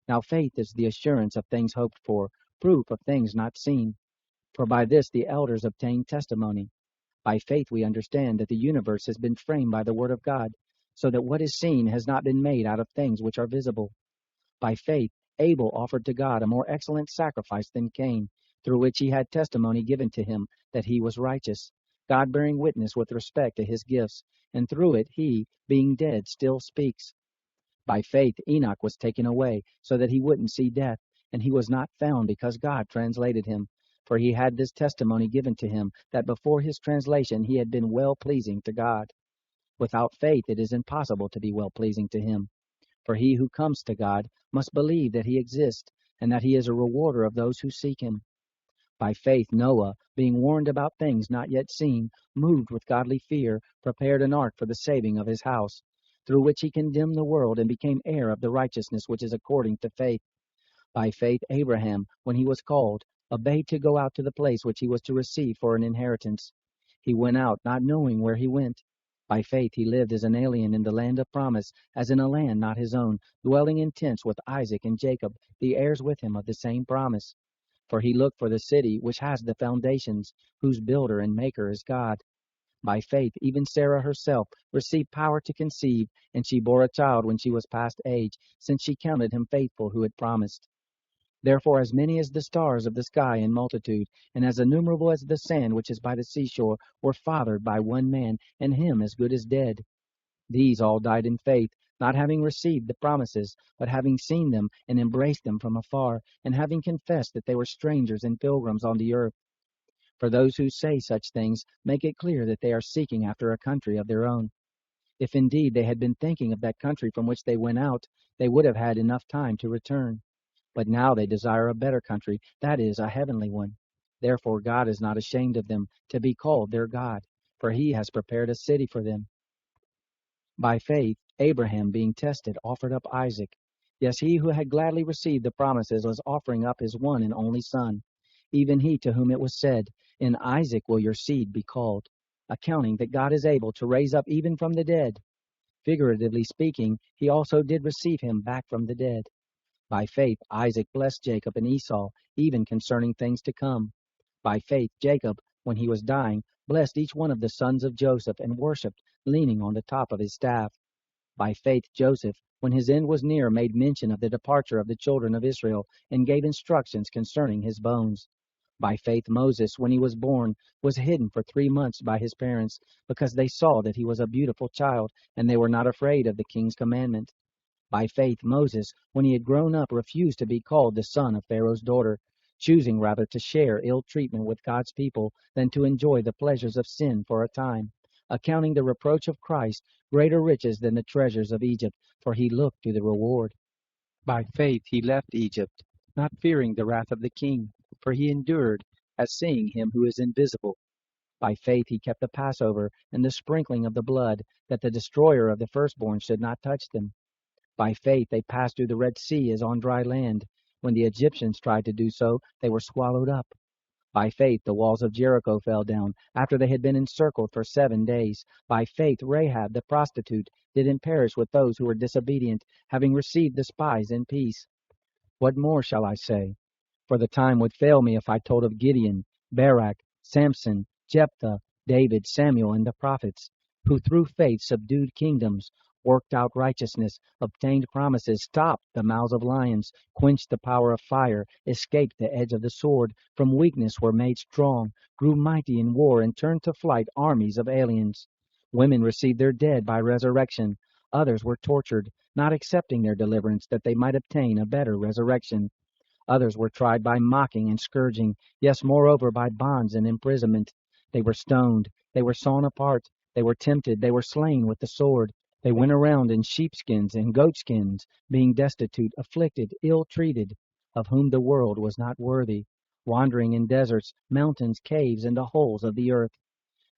Now faith is the assurance of things hoped for, proof of things not seen. For by this the elders obtained testimony. By faith we understand that the universe has been framed by the word of God, so that what is seen has not been made out of things which are visible. By faith Abel offered to God a more excellent sacrifice than Cain, through which he had testimony given to him that he was righteous, God bearing witness with respect to his gifts, and through it he, being dead, still speaks. By faith Enoch was taken away, so that he wouldn't see death, and he was not found because God translated him. For he had this testimony given to him, that before his translation he had been well-pleasing to God. Without faith it is impossible to be well-pleasing to him. For he who comes to God must believe that he exists, and that he is a rewarder of those who seek him. By faith Noah, being warned about things not yet seen, moved with godly fear, prepared an ark for the saving of his house, through which he condemned the world and became heir of the righteousness which is according to faith. By faith Abraham, when he was called, obeyed to go out to the place which he was to receive for an inheritance. He went out, not knowing where he went. By faith he lived as an alien in the land of promise, as in a land not his own, dwelling in tents with Isaac and Jacob, the heirs with him of the same promise. For he looked for the city which has the foundations, whose builder and maker is God. By faith even Sarah herself received power to conceive, and she bore a child when she was past age, since she counted him faithful who had promised. Therefore as many as the stars of the sky in multitude, and as innumerable as the sand which is by the seashore, were fathered by one man, and him as good as dead. These all died in faith, not having received the promises, but having seen them and embraced them from afar, and having confessed that they were strangers and pilgrims on the earth. For those who say such things make it clear that they are seeking after a country of their own. If indeed they had been thinking of that country from which they went out, they would have had enough time to return. But now they desire a better country, that is, a heavenly one. Therefore God is not ashamed of them, to be called their God, for he has prepared a city for them. By faith Abraham, being tested, offered up Isaac. Yes, he who had gladly received the promises was offering up his one and only son, even he to whom it was said, "In Isaac will your seed be called," accounting that God is able to raise up even from the dead. Figuratively speaking, he also did receive him back from the dead. By faith Isaac blessed Jacob and Esau, even concerning things to come. By faith Jacob, when he was dying, blessed each one of the sons of Joseph, and worshipped, leaning on the top of his staff. By faith Joseph, when his end was near, made mention of the departure of the children of Israel, and gave instructions concerning his bones. By faith Moses, when he was born, was hidden for 3 months by his parents, because they saw that he was a beautiful child, and they were not afraid of the king's commandment. By faith Moses, when he had grown up, refused to be called the son of Pharaoh's daughter, choosing rather to share ill treatment with God's people than to enjoy the pleasures of sin for a time, accounting the reproach of Christ greater riches than the treasures of Egypt, for he looked to the reward. By faith he left Egypt, not fearing the wrath of the king, for he endured, as seeing him who is invisible. By faith he kept the Passover and the sprinkling of the blood, that the destroyer of the firstborn should not touch them. By faith they passed through the Red Sea as on dry land. When the Egyptians tried to do so, they were swallowed up. By faith the walls of Jericho fell down, after they had been encircled for 7 days. By faith Rahab the prostitute didn't perish with those who were disobedient, having received the spies in peace. What more shall I say? For the time would fail me if I told of Gideon, Barak, Samson, Jephthah, David, Samuel, and the prophets, who through faith subdued kingdoms, worked out righteousness, obtained promises, stopped the mouths of lions, quenched the power of fire, escaped the edge of the sword, from weakness were made strong, grew mighty in war, and turned to flight armies of aliens. Women received their dead by resurrection. Others were tortured, not accepting their deliverance, that they might obtain a better resurrection. Others were tried by mocking and scourging, yes, moreover, by bonds and imprisonment. They were stoned, they were sawn apart, they were tempted, they were slain with the sword. They went around in sheepskins and goatskins, being destitute, afflicted, ill-treated, of whom the world was not worthy, wandering in deserts, mountains, caves, and the holes of the earth.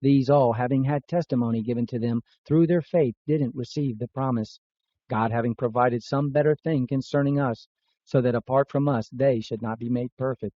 These all, having had testimony given to them through their faith, didn't receive the promise, God having provided some better thing concerning us, so that apart from us they should not be made perfect.